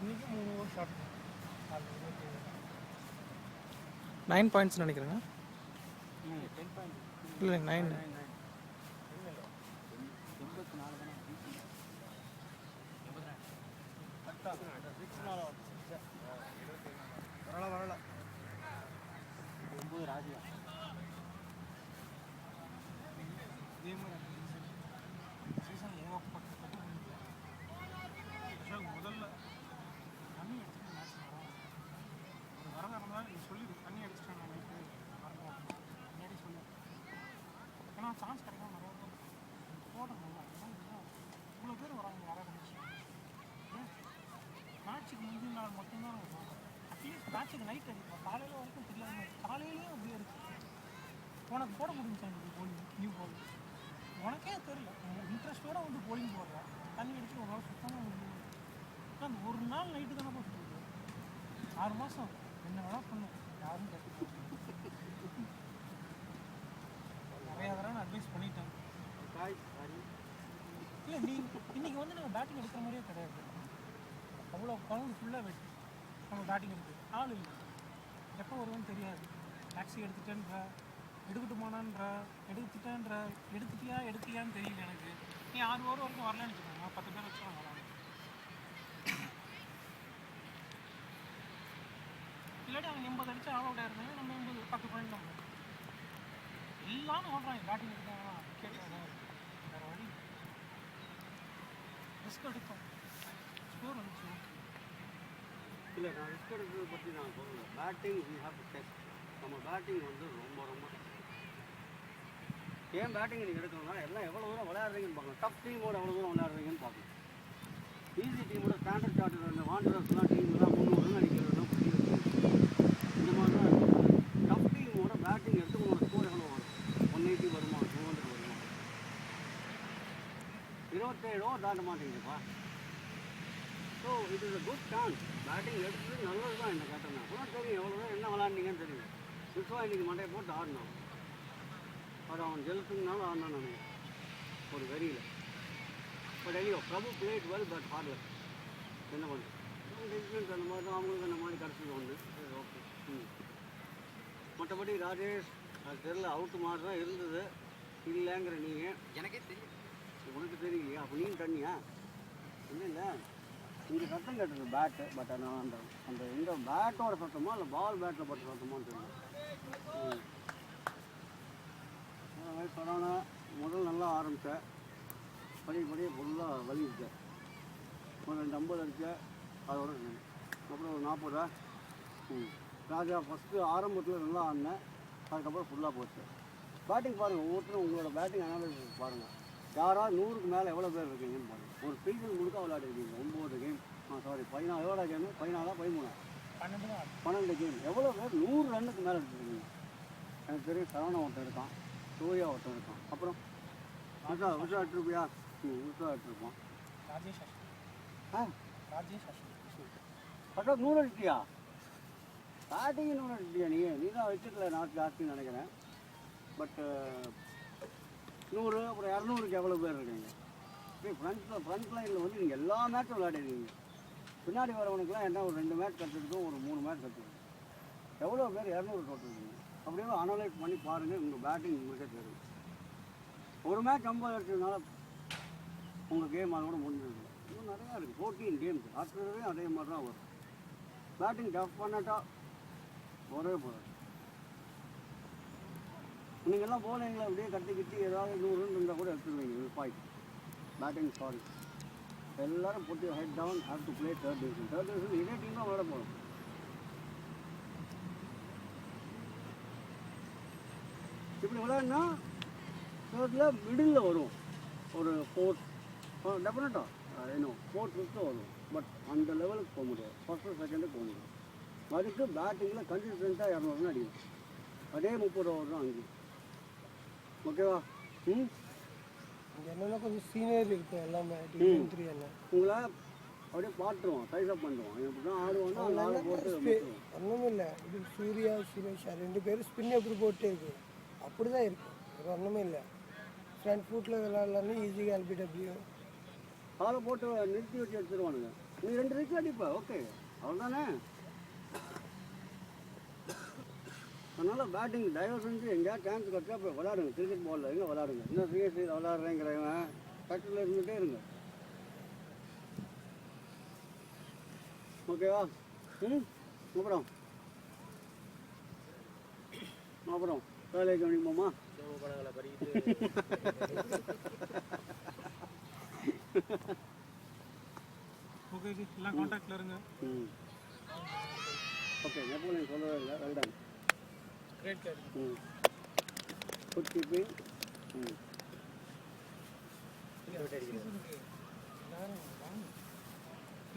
இன்னைக்கு 3 over shot 9 points நினைக்கிறேங்க. இல்லை 9 வரல 9 ராஜியா சீசன் ஏகப்பட்ட முதல்ல தண்ணி அடிச்சுட்டு மேட்ச் வரதான் நீ சொல்லி தண்ணி அடிச்சிட்டாங்க நைட்டு வரணும் முன்னாடி சொல்லி ஏன்னா சான்ஸ் கிடைக்காம நிறைய போடணும் இவ்வளோ பேர் வராங்க யாராவது மேட்ச்சுக்கு முந்தின நாள் மட்டும்தான் நம்ம போகிறோம். அட்லீஸ்ட் மேட்ச்சுக்கு நைட் அடிப்போம், காலையில் வரைக்கும் தெரியாத காலையிலேயும் அப்படியே இருக்குது. உனக்கு போட முடிஞ்சா எனக்கு போலிங் நியூ பால் உனக்கே தெரியல, இன்ட்ரெஸ்ட்டோடு வந்து போலிங் போடுறேன், தண்ணி அடிச்சு ஒரு நாள் சுத்தமாக முடியும். ஆனால் அந்த ஒரு நாள் நைட்டு தானே போட்டு 6 மாதம் என்ன வேணால் பண்ணும், யாரும் கற்றுக்க நிறையா தடவை நான் அட்வைஸ் பண்ணிட்டேன். இல்லை நீ இன்றைக்கி வந்து நம்ம பேட்டிங் எடுக்கிற மாதிரியே கிடையாது, அவ்வளோ கவுண்ட் ஃபுல்லாக வெட்டி நம்ம பேட்டிங் எடுக்குது, ஆள் இல்லை, எப்போ வருவோன்னு தெரியாது. டாக்ஸி எடுத்துட்டேன்ற எடுக்கட்டுமானான்ற எடுத்துட்டேன்ற எடுத்துட்டியான்னு தெரியல எனக்கு. நீ 6 ஓவர் வரைக்கும் வரலன்னு வச்சுக்கோங்க, 10 பேர் வச்சு நான் வரலாம். இல்லாட்டி அவங்க 80 அடிச்சு ஆல் அவுட் ஆயிருந்தாங்க, நம்ம 10 பாயிண்ட் நம்ம எல்லாரும் ஓடுறாங்க. பேட்டிங் எடுத்தாங்க கேட்குறாங்க, வேறு வழி ரிஸ்க் எடுத்தோம், ஸ்கோர் வந்துச்சு. இல்லை நான் ரிஸ்க் எடுக்கிறத பற்றி நான் சொல்லலை. Batting we have to test. நம்ம பேட்டிங் வந்து ரொம்ப ஏன் பேட்டிங் நீங்கள் எடுக்கணும்னா எல்லாம் எவ்வளோ தூரம் விளையாடுறீங்கன்னு பார்க்கணும். டஃப் டீமோட எவ்வளோ தூரம் விளையாடுறீங்கன்னு பார்க்கணும். ஈஸி டீமோட ஸ்டாண்டர்ட் சார்ட்டர் இந்த வாண்டர்ஸ்லாம் டீம்லாம் 300 ரன் அடிக்கிறதுலாம் இந்த மாதிரி தான் இருக்கும். டஃப் டீமோட பேட்டிங் எடுத்து உங்களோட ஸ்கோர் எவ்வளோ வரும், 180 வருமா, 200 வருமா, 27 ஓவர் தாண்ட மாட்டேங்குதுப்பா. So it is a good chance. Batting எடுத்துட்டு நல்லது தான். என்ன கேட்டேன்னா அப்புறம் தெரியும் எவ்வளோ தான் என்ன விளாண்டிங்கன்னு தெரியும். விஸ்வா இன்றைக்கி மண்டையை போட்டு ஆடினான், அது அவன் ஜெலுத்துனாலும் ஆடினான் நான் ஒரு வெறியில். But anyway Prabhu played well but hard work. என்ன பண்ணுறது டிஃப்ரென்ஸ் அந்த மாதிரி தான், அவங்களுக்கு அந்த மாதிரி கிடச்சிது ஒன்று. சரி ஓகே. மற்றபடி ராஜேஷ் அது தெரில, அவுட்டு மாதிரி தான் இருந்தது. இல்லைங்கிற நீங்கள் எனக்கே தெரியும், உனக்கு தெரியலையா? அப்போ நீ தண்ணியா இல்லை இல்லை இங்கே சத்தம் கேட்டது பேட்டு. பட் ஆனால் அந்த இந்த பேட்டோட சத்தமா இல்லை பால் பேட்டில் பட்ட சத்தமான்னு தெரியல. சரவணா முதல் நல்லா ஆரம்பித்தேன், படிப்படியே ஃபுல்லாக வலிச்சேன். ஒரு 2 50 அடித்தேன், அதோட அப்புறம் ஒரு 40. ராஜா ஃபஸ்ட்டு ஆரம்பத்தில் நல்லா ஆடினேன், அதுக்கப்புறம் ஃபுல்லாக போச்சு. பேட்டிங் பாருங்கள், ஒவ்வொருத்தரும் உங்களோட பேட்டிங் அனாலிசிஸ் பாருங்கள். யாராவது 100க்கு மேலே எவ்வளோ பேர் இருக்கீங்கன்னு பாருங்கள். ஒரு சீசன் முழுக்க விளையாடிருக்கீங்க, 9 கேம், சாரி 14 எவ்வளோ கேமு, 14 12 கேம், எவ்வளோ பேர் 100 ரன்னுக்கு மேலே எடுத்துருக்கீங்க? எனக்கு தெரியும் சரவணா ஒருத்தன் இருக்கான், சூர்யா ஒருத்தன் இருக்கான், அப்புறம் உஷா எடுத்துருப்பியா? உஷா எடுத்துருப்பான். அதான் 100 அடிச்சியா? பேட்டிங் 100 அடிச்சியா? நீ தான் வச்சுக்கல நாட் ஜாஸ்தின்னு நினைக்கிறேன். பட்டு 100 அப்புறம் 200க்கு எவ்வளோ பேர் இருக்கீங்க? ஃப்ரண்ட் லைனில் வந்து நீங்கள் எல்லா மேட்சும் விளையாடிருக்கீங்க. பின்னாடி வரவனுக்குலாம் என்ன ஒரு 2 மேட்ச் கற்றுக்கிட்டோம், ஒரு 3 மேட்ச் கற்றுக்கிட்டோம். எவ்வளோ பேர் 200 போட்டுருக்கீங்க? அப்படியே அனலைஸ் பண்ணி பாருங்கள், உங்கள் பேட்டிங் உங்களுக்கே தெரியும். ஒரு மேட்ச் 50 அடிச்சதுனால உங்கள் கேம் அதோட முடிஞ்சிருக்கு. இன்னும் நிறையா இருக்குது, 14 கேம்ஸ். அடுத்ததே அதே மாதிரி தான் வரும். பேட்டிங் டஃப் பண்ணட்டா ஒரே போகிறேன். நீங்கள்லாம் போலிங்கில் அப்படியே கட்டிக்கிட்டு ஏதாவது 100 ரன் இருந்தால் கூட எடுத்துருவீங்க. பாயிண்ட் பேட்டிங் சாரி எல்லோரும் போட்டு head down have to play third division இதே டீம் தான் விளையாட போகிறோம். இப்படி விளையாடினா தேர்டில் மிடில் வரும், ஒரு 4th டெஃபினட்டாக இன்னும் 4th 5th வரும். பட் அந்த லெவலுக்கு போக முடியாது, ஃபஸ்ட்டு செகண்டுக்கு போக முடியாது. அதுக்கு பேட்டிங்கில் கன்சிஸ்டண்ட்டாக 200 ரன் அடிக்கும். அதே 30 ஓவர் தான் அங்கேயும். ஓகேவா? என்னென்னா கொஞ்சம் சீனியர் இருக்குது எல்லாமே. டிவிஷன் 3 என்ன உங்களை அப்படியே பாட்டுருவோம், சைஸப் பண்ணுவோம். இப்படி தான் ஆடுவோம்னா நல்லா போட்டு ஒன்றும் இல்லை. இது சூர்யா சுரேஷா 2 பேரும் ஸ்பின் எப்படி போட்டே இருக்கு, அப்படி தான் இருக்குது. வேறு ஒன்றுமே இல்லை. ஃப்ரண்ட் ஃபுட்டில் விளையாடலான்னு ஈஸியாக எல்பிடபிள்யூ காலை போட்டு நிறுத்தி வச்சு எடுத்துருவானுங்க. நீ 2 சிக்ஸ் அடிப்ப, ஓகே அவ்வளோதானே. அதனால் பேட்டிங் தயவு செஞ்சு எங்கேயாவது சான்ஸ் கிடச்சா போய் விளாடுங்க. கிரிக்கெட் பாலில் எங்கே விளாடுங்க. இன்னும் சிஎஸ்சியில் விளாட்றேங்கிறவன் கட்டில் இருந்துகிட்டே இருங்க. ஓகேவா? அப்புறம் வேலையை கவனிப்போமா? ஓகே ஜி, எல்லாம் காண்டாக்டில் இருங்க. ஓகே, நெப்போலியன் சொல்லவே இல்லை. Well done. Great care. Good keeping.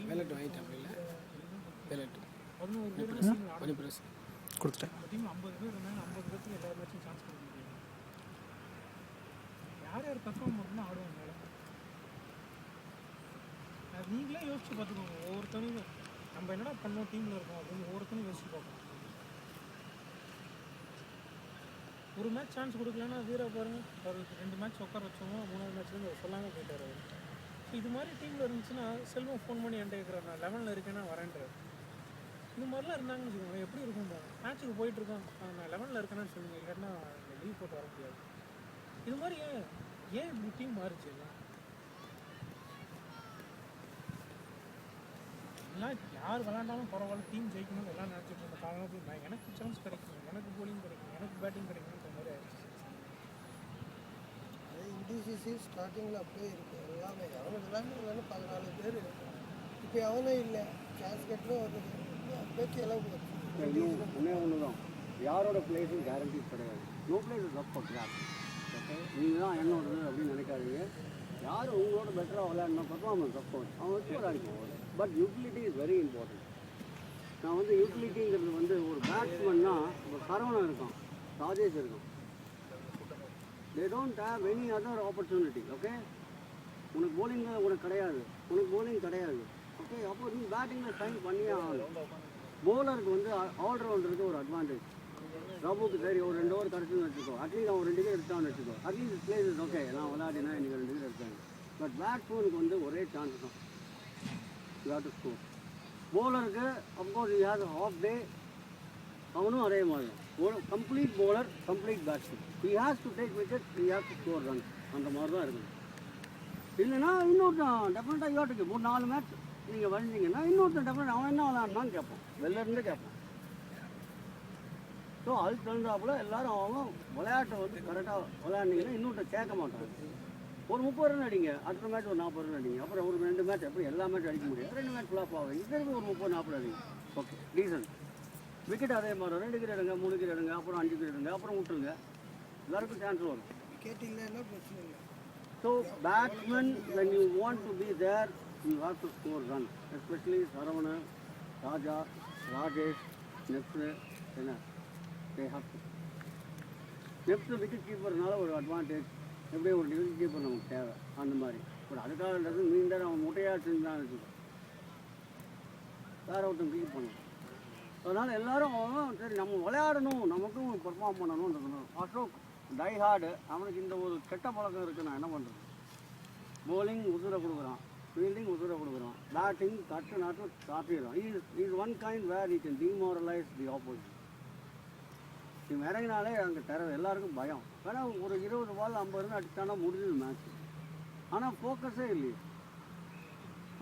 வேலட் வாங்கிட்டாங்க இல்லை வேலட் 11 பேர் கொஞ்சம் ப்ரெஸ் கொடுத்துட்டேன். அந்த டீம் 50 பேர் இருந்தாங்க. 50 பேருக்கு எல்லா மேட்சும் சான்ஸ் கொடுக்க முடியும். யார் யார் பர்ஃபார்ம் பண்ணணும் ஆடுவாங்க மேலே. அது நீங்களே யோசிச்சு பார்த்துக்கோங்க. ஒவ்வொருத்தனையும் நம்ம என்னடா பண்ணோம் டீமில் இருக்கோம் அப்படின்னு ஒவ்வொருத்தனையும் யோசிச்சு பார்க்கணும். ஒரு மேட்ச் சான்ஸ் கொடுக்கலன்னா வீரா பாருங்க, அவர் 2 மேட்ச் உட்கார வச்சோமோ 3வது மேட்ச்லேருந்து அவர் சொல்லாமல் போயிட்டார் அவர். ஸோ இது மாதிரி டீமில் இருந்துச்சுன்னா செல்வம் ஃபோன் பண்ணி என்கிட்ட கேட்குறாரு, நான் 11ல் இருக்கேன்னா வரேன்றார். இந்த மாதிரிலாம் இருந்தாங்கன்னு வச்சுக்கோங்க, எப்படி இருக்கும் பாருங்க. மேட்ச்சுக்கு போயிட்டுருக்கோம், நான் 11ல் இருக்கேன்னு சொல்லுங்கள், இல்லைன்னா லீவ் போட்டு வர முடியாது. இது மாதிரி ஏன் இப்படி டீம் மாறிச்சு எல்லாம் யார் விளாண்டாலும் பரவாயில்ல, டீம் ஜெயிக்கணும்னு எல்லாம் நினச்சிட்டு இருந்த காலம் போய் எனக்கு சான்ஸ் கிடைக்கும், எனக்கு போலிங் கிடைக்கும், எனக்கு பேட்டிங் கிடைக்கும்ன்ற மாதிரி ஆயிடுச்சு. இண்டிசிசி ஸ்டார்டிங்கில் அப்படியே இருக்குது எல்லாமே. அவனுக்கு விளாண்டு 14 பேர் இருக்கும். இப்போ அவனே இல்லை, கேஸ்கெட்டும் வருது, பேச்சு எல்லாம் போகுது. ஒன்றே ஒன்று தான், யாரோட பிளேஸும் கேரண்டி கிடையாது. No place is up for grabs. Okay, நீங்கள் தான் என்னோடது அப்படின்னு நினைக்காதீங்க. யார் உங்களோட பெட்டராக விளையாடணும் பர்ஃபார்மன்ஸ் அப்கோர்ஸ் அவன் வச்சு விளையாடிப்போம். But utility is very important. நான் வந்து யூட்டிலிட்டிங்கிறது வந்து ஒரு பேட்ஸ்மேன்னா ஒரு சரவணன் இருக்கான், ராஜேஷ் இருக்கான். They don't have any other opportunity. Okay, உனக்கு போலிங்கில் உனக்கு கிடையாது, உனக்கு போலிங் கிடையாது. ஓகே, அப்போ நீ பேட்டிங்கில் ட்ரைன் பண்ணியே ஆகணும். போலருக்கு வந்து ஆல்ரவுண்டருக்கு ஒரு அட்வான்டேஜ். ரபுக்கு சரி ஒரு 2 ஓவர் கிடச்சுன்னு வச்சுக்கோ, அட்லீஸ்ட் அவன் 2 விக்கெட் எடுத்தான்னு வச்சுக்கோ, அட்லீஸ்ட் பிளேஸ் ஓகே நான் விளையாடினா இன்றைக்கி 2 விக்கெட் எடுத்தாங்க. பட் பேட்ஸ்மேனுக்கு வந்து ஒரே சான்ஸ் தான், யூ ஹேவ் டு ஸ்கோர். போலருக்கு of course you have half day, அவனும் அதே மாதிரி ஒரு complete bowler complete batsman. He has to take wicket, he has to score run. அந்த மாதிரி தான் இருக்குது. இல்லைன்னா இன்னொருத்தன் டெஃபினட்டாக யோட்டுக்கு 3-4 மேட்ச் நீங்கள் வந்தீங்கன்னா இன்னொருத்தன் டெஃபினட் அவன் என்ன விளையாடனான்னு கேட்போம், வெளிலேருந்து கேட்போம். ஸோ அதுக்கு தகுந்தாப்புல எல்லோரும் அவங்க விளையாட்டை வந்து கரெக்டாக விளையாண்டிங்கன்னா இன்னொருத்தர் கேட்க மாட்டாங்க. ஒரு 30 ரன் அடிங்க, அடுத்த மேட்ச் ஒரு 40 ரன் அடிங்க, அப்புறம் ஒரு 2 மேட்ச் எப்படி எல்லா மேட்ச் அடிக்க முடியாது, 2 மேட்ச் ஃப்ளாப் ஆகும், இதற்கு ஒரு 30-40 அடிங்க. Okay descent. விக்கெட் அதே மாதிரி 2 விக்கெட் எடுங்க, 3 விக்கெட் எடுங்க, அப்புறம் 5 விக்கெட் எடுங்க, அப்புறம் விட்டுருங்க, எல்லாருக்கும் சான்ஸ் வரும். விக்கெட் இல்லைன்னா பிரச்சனை இல்லை. So batsman when you want to be there you have to score run, especially Saravanan, Raja, Rajesh, நெப்ஸு என்ன they have to. நெப்ஸு விக்கெட் கீப்பர்னால ஒரு அட்வான்டேஜ், எப்படியும் ஒரு விக்கெட் கீப்பர் நமக்கு தேவை. அந்த மாதிரி ஒரு அதுக்காகன்றது நீண்ட அவன் முட்டையாச்சுன்னு தான் இருக்குது, வேறு ஒருத்தன் கீப் பண்ணணும். அதனால் எல்லோரும் சரி நம்ம விளையாடணும், நமக்கும் பெர்ஃபார்ம் பண்ணணும்ன்றது. அசோக் டை ஹார்டு, அவனுக்கு இந்த ஒரு கெட்ட பழக்கம் இருக்குது. நான் என்ன பண்ணுறது, போலிங் உசுரை கொடுக்குறான், ஃபீல்டிங் உசுரை கொடுக்குறான், பேட்டிங் கட்டு நாட்டு காப்பிடுறான். Is one kind where you can demoralise the opposite. இவன் இறங்கினாலே அங்கே தர எல்லாருக்கும் பயம். ஏன்னா ஒரு 20 பால் 50 ரன் அடித்தானா முடிஞ்சது மேட்ச். ஆனால் ஃபோக்கஸே இல்லையே.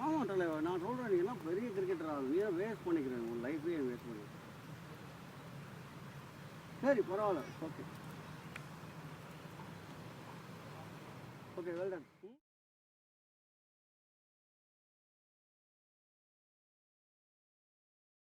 ஆமாம் தலைவர், நான் சொல்கிறேன், நீ எல்லாம் பெரிய கிரிக்கெட்டர் ஆகும், நீ தான் வேஸ்ட் பண்ணிக்கிறேன், உன் லைஃபையே வேஸ்ட் பண்ணிக்கிறேன். சரி பரவாயில்ல, ஓகே ஓகே, வெல் டன்.